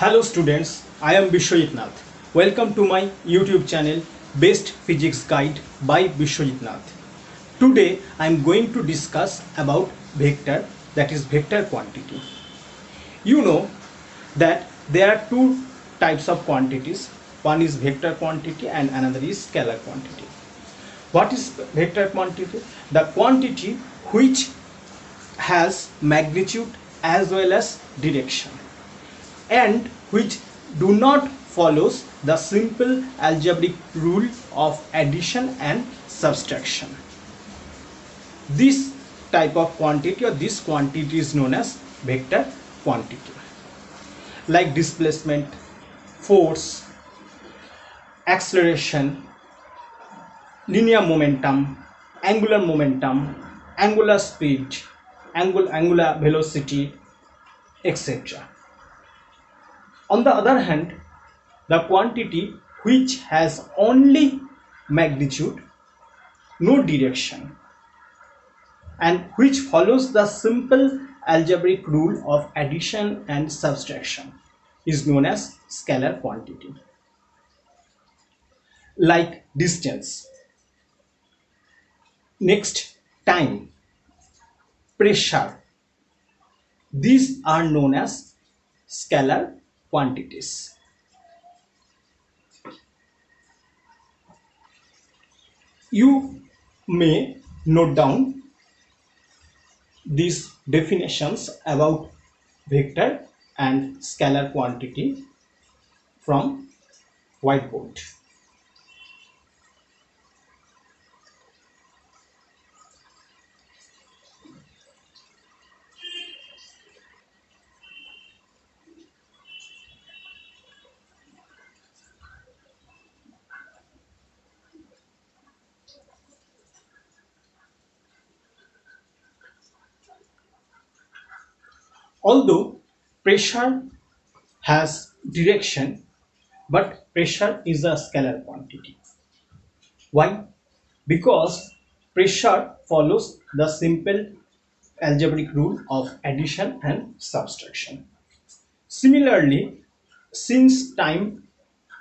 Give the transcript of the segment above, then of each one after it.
Hello students, I am Bishwajit Nath. Welcome to my YouTube channel Best Physics Guide by Bishwajit Nath. Today I am going to discuss about vector, that is vector quantity. You know that there are two types of quantities. One is vector quantity and another is scalar quantity. What is vector quantity? The quantity which has magnitude as well as direction, and which do not follows the simple algebraic rule of addition and subtraction. This type of quantity or this quantity is known as vector quantity. Like displacement, force, acceleration, linear momentum, angular speed, angular velocity, etc. On the other hand, the quantity which has only magnitude, no direction, and which follows the simple algebraic rule of addition and subtraction is known as scalar quantity. Like distance, next time, pressure, these are known as scalar quantities. You may note down these definitions about vector and scalar quantity from whiteboard. Although pressure has direction, but pressure is a scalar quantity. Why? Because pressure follows the simple algebraic rule of addition and subtraction. Similarly, since time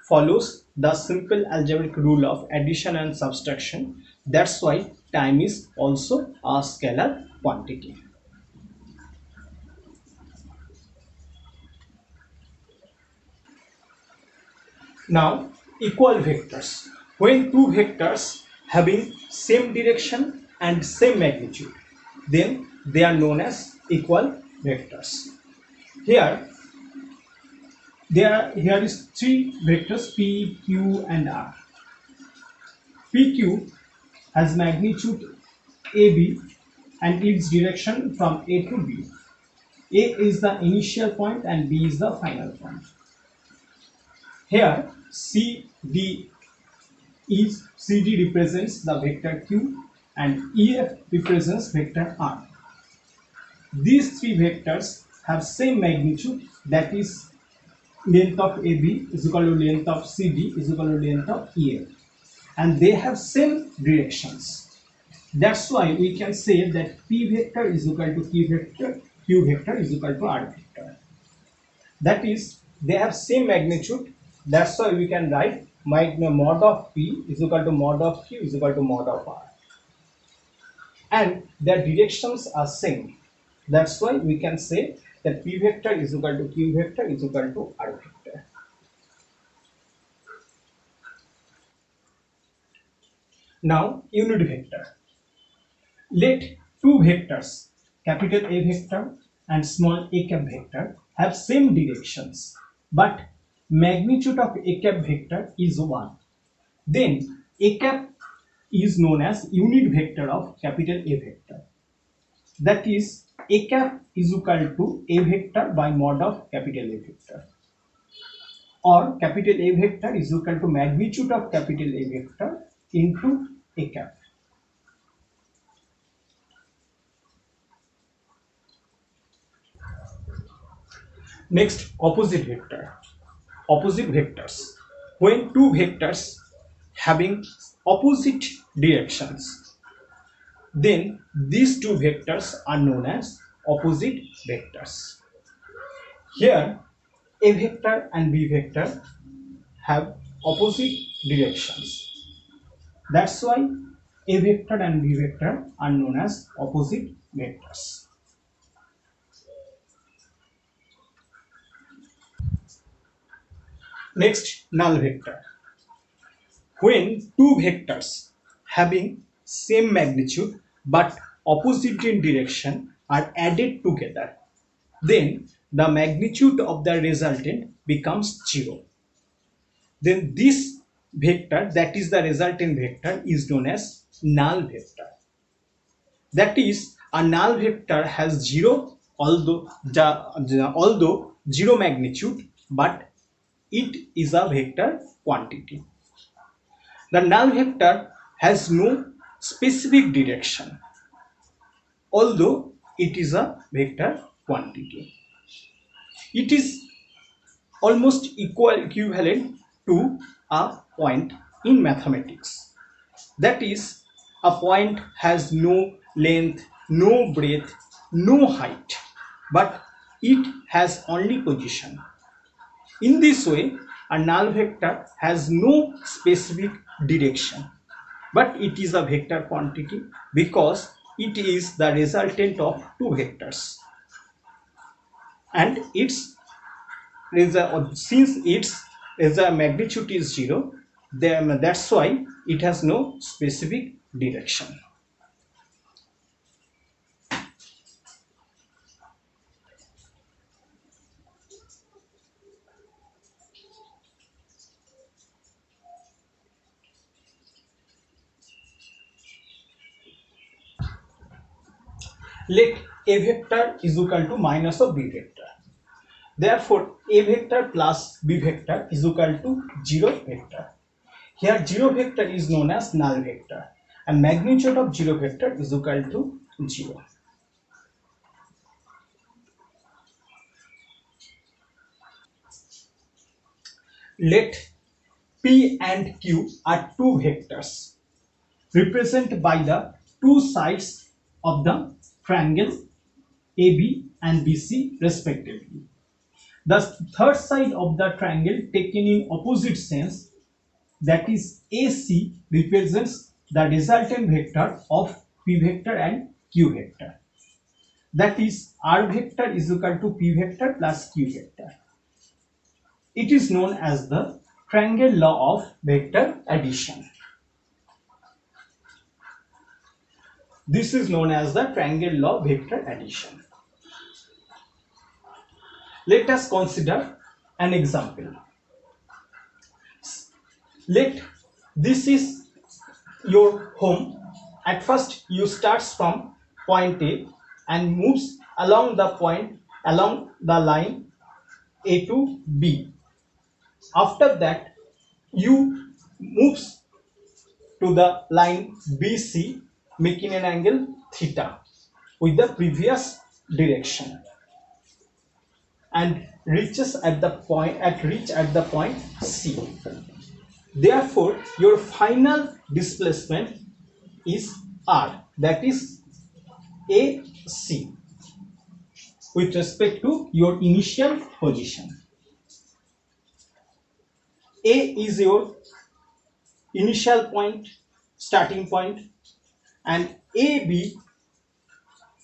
follows the simple algebraic rule of addition and subtraction, that's why time is also a scalar quantity. Now, equal vectors. When two vectors having same direction and same magnitude, then they are known as equal vectors. Here is three vectors P, Q and R. PQ has magnitude AB and its direction from A to B. A is the initial point and B is the final point. Here CD represents the vector Q and EF represents vector R. These three vectors have same magnitude, that is length of AB is equal to length of CD is equal to length of EF, and they have same directions. That's why we can say that P vector is equal to Q vector, Q vector is equal to R vector. That is, they have same magnitude. That's why we can write mod of P is equal to mod of Q is equal to mod of R. And their directions are same. That's why we can say that P vector is equal to Q vector is equal to R vector. Now, unit vector. Let two vectors, capital A vector and small a cap vector, have same directions, but magnitude of a cap vector is 1. Then a cap is known as unit vector of capital A vector. That is, a cap is equal to a vector by mod of capital A vector, or capital A vector is equal to magnitude of capital A vector into a cap. Next, opposite vector. Opposite vectors. When two vectors having opposite directions, then these two vectors are known as opposite vectors. Here A vector and B vector have opposite directions. That's why A vector and B vector are known as opposite vectors. Next, null vector. When two vectors having same magnitude but opposite in direction are added together, then the magnitude of the resultant becomes 0. Then this vector, that is the resultant vector, is known as null vector. That is, a null vector has 0 although 0 magnitude, but it is a vector quantity. The null vector has no specific direction, although it is a vector quantity. It is almost equivalent to a point in mathematics. That is, a point has no length, no breadth, no height, but it has only position. In this way, a null vector has no specific direction, but it is a vector quantity because it is the resultant of two vectors, and since its magnitude is 0, then that's why it has no specific direction. Let A vector is equal to minus of B vector. Therefore, A vector plus B vector is equal to 0 vector. Here 0 vector is known as null vector, and magnitude of 0 vector is equal to 0. Let P and Q are two vectors represented by the two sides of the triangle AB and BC respectively. The third side of the triangle taken in opposite sense, that is AC, represents the resultant vector of P vector and Q vector. That is, R vector is equal to P vector plus Q vector. It is known as the triangle law of vector addition. This is known as the triangle law vector addition. Let us consider an example. Let this is your home. At first you start from point A and moves along the line A to B. After that you moves to the line BC, making an angle theta with the previous direction, and reaches at the point C. Therefore, your final displacement is R, that is AC, with respect to your initial position. A is your initial point, starting point, and AB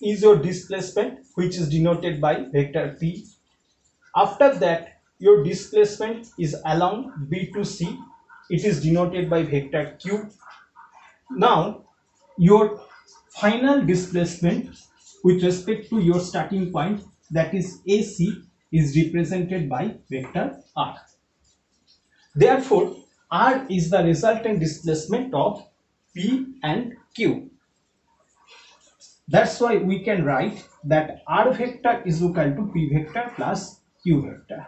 is your displacement, which is denoted by vector P. After that, your displacement is along B to C. It is denoted by vector Q. Now, your final displacement with respect to your starting point, that is AC, is represented by vector R. Therefore, R is the resultant displacement of P and Q. That's why we can write that R vector is equal to P vector plus Q vector.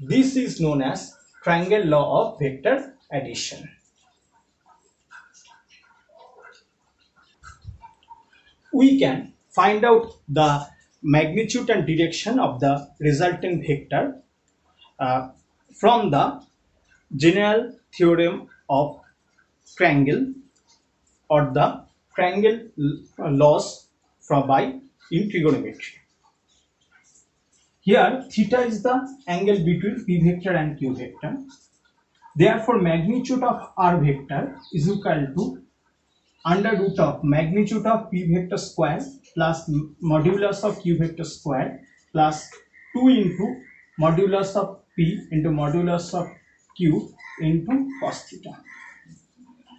This is known as triangle law of vector addition. We can find out the magnitude and direction of the resultant vector from the general theorem of triangle, or the triangle laws by in trigonometry. Here theta is the angle between p vector and q vector. Therefore magnitude of r vector is equal to under root of magnitude of p vector square plus modulus of q vector square plus 2 into modulus of p into modulus of q into cos theta.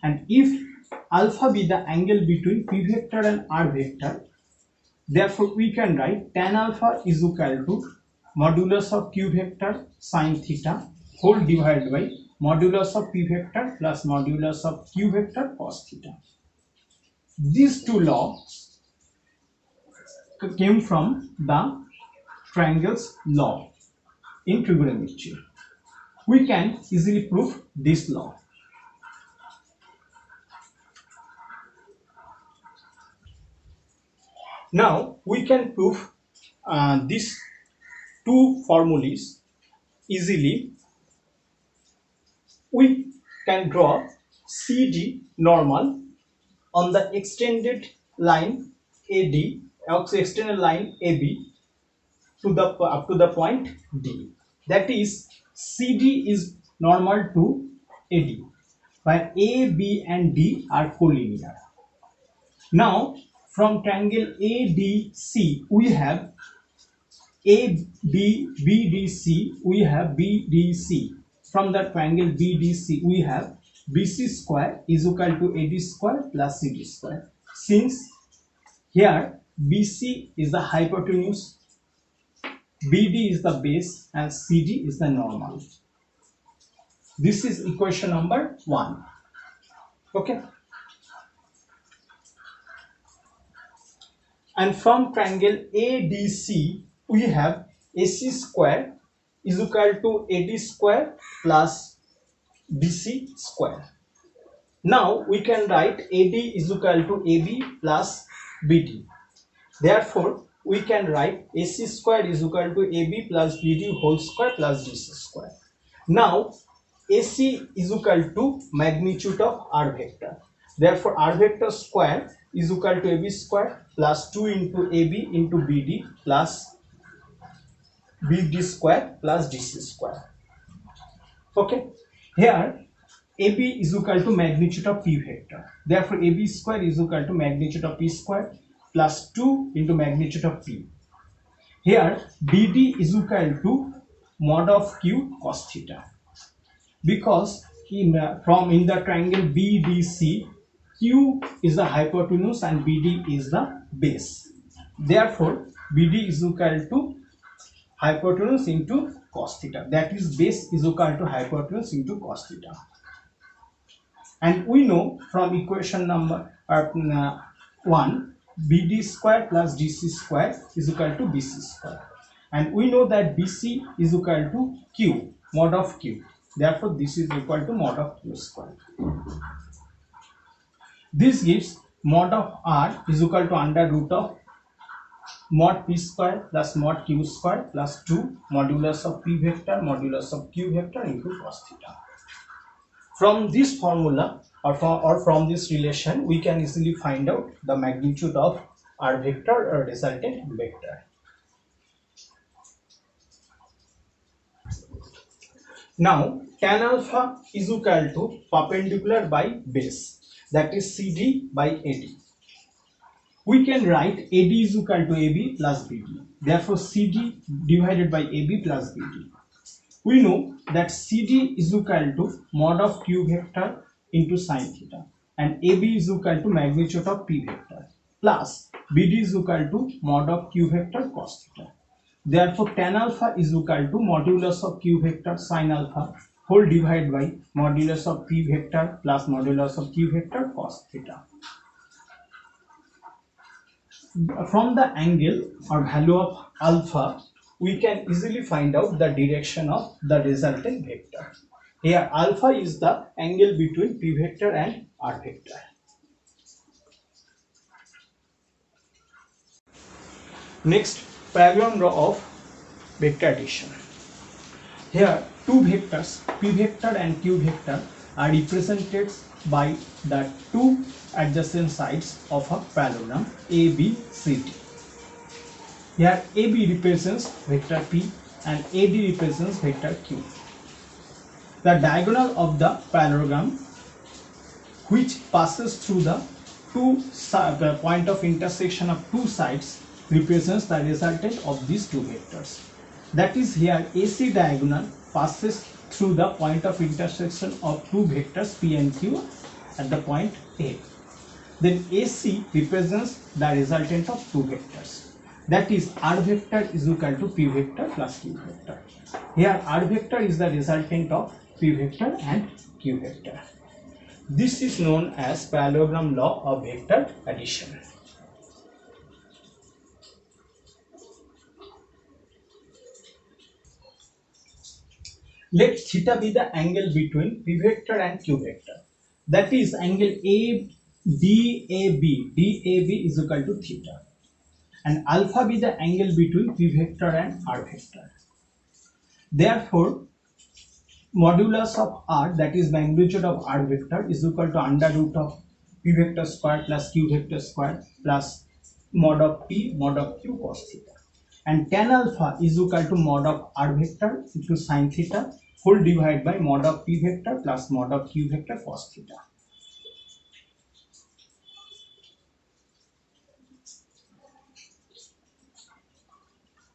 And if alpha be the angle between p vector and r vector, therefore we can write tan alpha is equal to modulus of q vector sin theta whole divided by modulus of p vector plus modulus of q vector cos theta. These two laws came from the triangles law in trigonometry. We can easily prove this law. Now we can prove these two formulas easily. We can draw CD normal on the extended line AD, also extended line AB to the up to the point D. That is, CD is normal to AD, where A, B, and D are collinear. Now, from triangle ADC, we have BDC, we have BDC. From the triangle BDC, we have BC square is equal to AD square plus CD square. Since here BC is the hypotenuse, BD is the base, and CD is the normal. This is equation number 1. Okay. And from triangle ADC, we have AC square is equal to AD square plus BC square. Now we can write AD is equal to AB plus BD. Therefore, we can write AC square is equal to AB plus BD whole square plus DC square. Now, AC is equal to magnitude of R vector. Therefore, R vector square is equal to AB square plus 2 into AB into BD plus BD square plus DC square. Okay. Here, AB is equal to magnitude of P vector. Therefore, AB square is equal to magnitude of P square plus 2 into magnitude of P. Here, BD is equal to mod of Q cos theta. Because in the triangle BDC, Q is the hypotenuse and BD is the base. Therefore, BD is equal to hypotenuse into cos theta. That is, base is equal to hypotenuse into cos theta. And we know from equation number 1, BD square plus DC square is equal to BC square. And we know that BC is equal to Q, mod of Q. Therefore, this is equal to mod of Q square. This gives mod of R is equal to under root of mod P square plus mod Q square plus 2 modulus of P vector modulus of Q vector into cos theta. From this formula or from this relation, we can easily find out the magnitude of R vector or resultant vector. Now, tan alpha is equal to perpendicular by base, that is CD by AD. We can write AD is equal to AB plus BD. Therefore, CD divided by AB plus BD. We know that CD is equal to mod of Q vector into sin theta, and AB is equal to magnitude of P vector plus BD is equal to mod of Q vector cos theta. Therefore, tan alpha is equal to modulus of Q vector sin alpha whole divided by modulus of P vector plus modulus of Q vector cos theta. From the angle or value of alpha, we can easily find out the direction of the resultant vector. Here, alpha is the angle between P vector and R vector. Next, diagram of vector addition. Here, two vectors P vector and Q vector are represented by the two adjacent sides of a parallelogram ABCD. Here AB represents vector P and AD represents vector Q. The diagonal of the parallelogram which passes through the point of intersection of two sides represents the resultant of these two vectors. That is, here AC diagonal passes through the point of intersection of two vectors P and Q at the point A. Then AC represents the resultant of two vectors. That is, R vector is equal to P vector plus Q vector. Here R vector is the resultant of P vector and Q vector. This is known as parallelogram law of vector addition. Let theta be the angle between P vector and Q vector. That is, angle DAB is equal to theta. And alpha be the angle between P vector and R vector. Therefore, modulus of R, that is magnitude of R vector, is equal to under root of P vector square plus Q vector square plus mod of P mod of Q cos theta. And tan alpha is equal to mod of R vector into sin theta whole divided by mod of P vector plus mod of Q vector cos theta.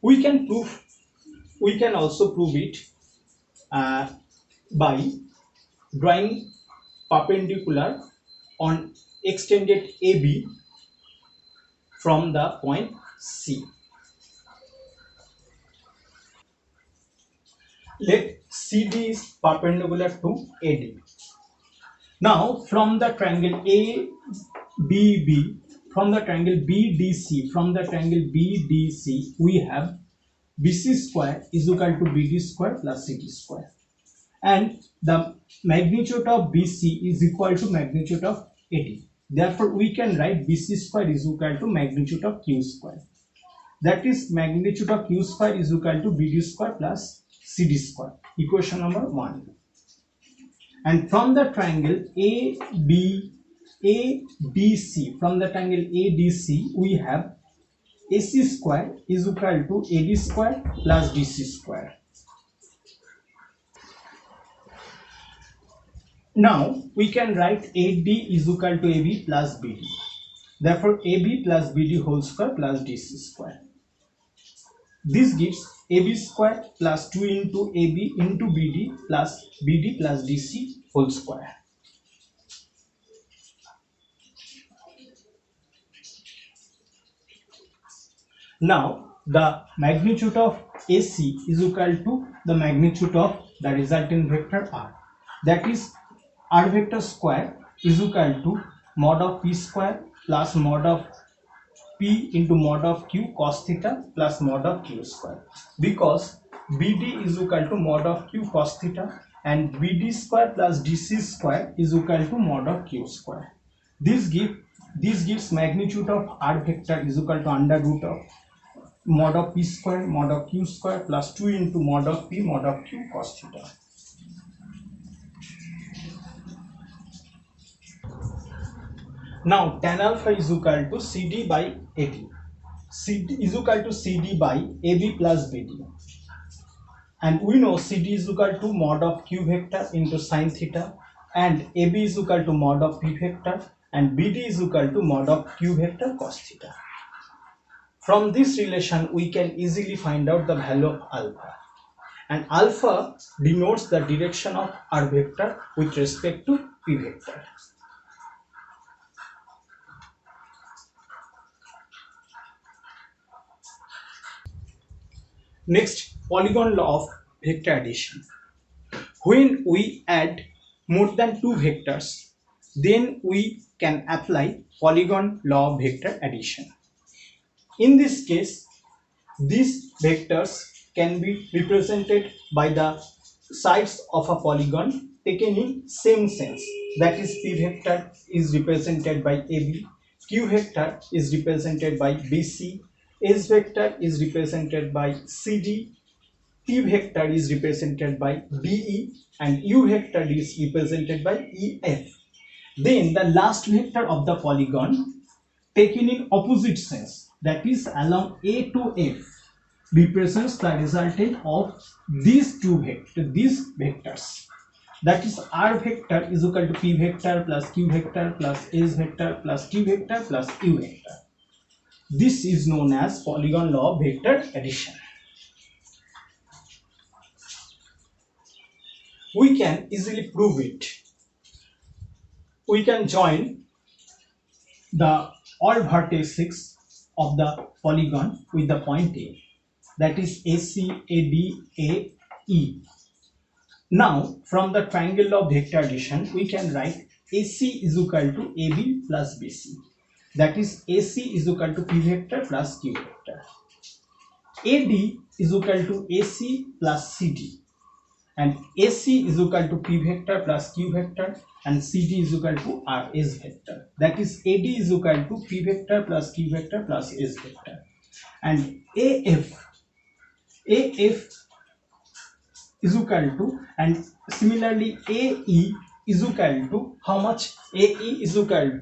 We can also prove it by drawing perpendicular on extended AB from the point C. Let CD is perpendicular to AD. Now from the triangle ABB, from the triangle BDC, we have BC square is equal to BD square plus CD square, and the magnitude of BC is equal to magnitude of AD. Therefore, we can write BC square is equal to magnitude of Q square. That is, magnitude of Q square is equal to BD square plus CD square. Equation number 1. And from the triangle ADC, we have AC square is equal to AD square plus DC square. Now we can write AD is equal to AB plus BD. Therefore, AB plus BD whole square plus DC square. This gives AB square plus 2 into AB into BD plus DC whole square. Now the magnitude of AC is equal to the magnitude of the resultant vector R. That is, R vector square is equal to mod of P square plus mod of P into mod of Q cos theta plus mod of Q square, because BD is equal to mod of Q cos theta and BD square plus DC square is equal to mod of Q square. This gives magnitude of R vector is equal to under root of mod of P square mod of Q square plus 2 into mod of P mod of Q cos theta. Now tan alpha is equal to CD by AD. CD is equal to CD by AB plus BD. And we know CD is equal to mod of Q vector into sin theta, and AB is equal to mod of P vector, and BD is equal to mod of Q vector cos theta. From this relation, we can easily find out the value of alpha. And alpha denotes the direction of R vector with respect to P vector. Next, polygon law of vector addition. When we add more than two vectors, then we can apply polygon law of vector addition. In this case, these vectors can be represented by the sides of a polygon taken in same sense. That is, P vector is represented by AB, Q vector is represented by BC, S vector is represented by CD, T vector is represented by DE, and U vector is represented by EF. Then the last vector of the polygon taken in opposite sense, that is along A to F represents the resultant of these vectors. That is r vector is equal to p vector plus q vector plus s vector plus t vector plus u vector. This is known as polygon law of vector addition. We can easily prove it. We can join the all vertices of the polygon with the point A, that is AC, AD, AE. Now from the triangle law of vector addition we can write AC is equal to AB plus BC, that is AC is equal to P vector plus Q vector. AD is equal to AC plus CD, and AC is equal to P vector plus Q vector, and CD is equal to RS vector, that is AD is equal to P vector plus Q vector plus S vector. And AF is equal to, and similarly AE is equal to how much? AE is equal to,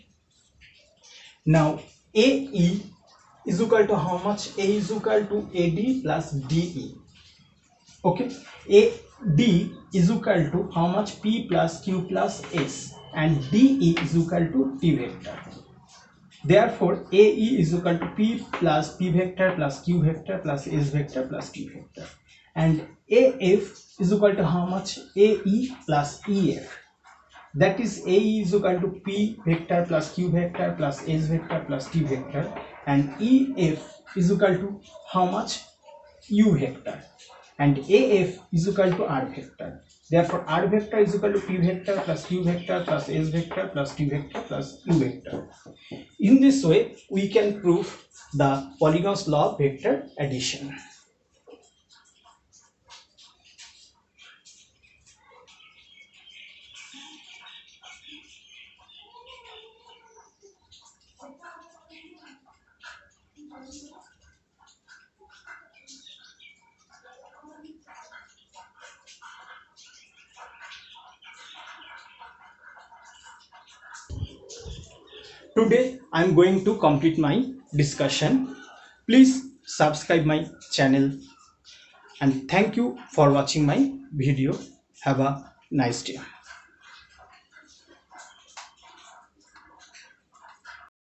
now AE is equal to how much? A is equal to AD plus DE. Okay, AD is equal to how much? P plus Q plus S, and DE is equal to T vector. Therefore AE is equal to P plus P vector plus Q vector plus S vector plus T vector, and AF is equal to how much? AE plus EF, that is AE is equal to P vector plus Q vector plus S vector plus T vector, and EF is equal to how much? U vector, and AF is equal to R vector. Therefore R vector is equal to P vector plus Q vector plus S vector plus T vector plus U vector. In this way we can prove the Polygon's law of vector addition. Today I am going to complete my discussion. Please subscribe my channel, and thank you for watching my video. Have a nice day.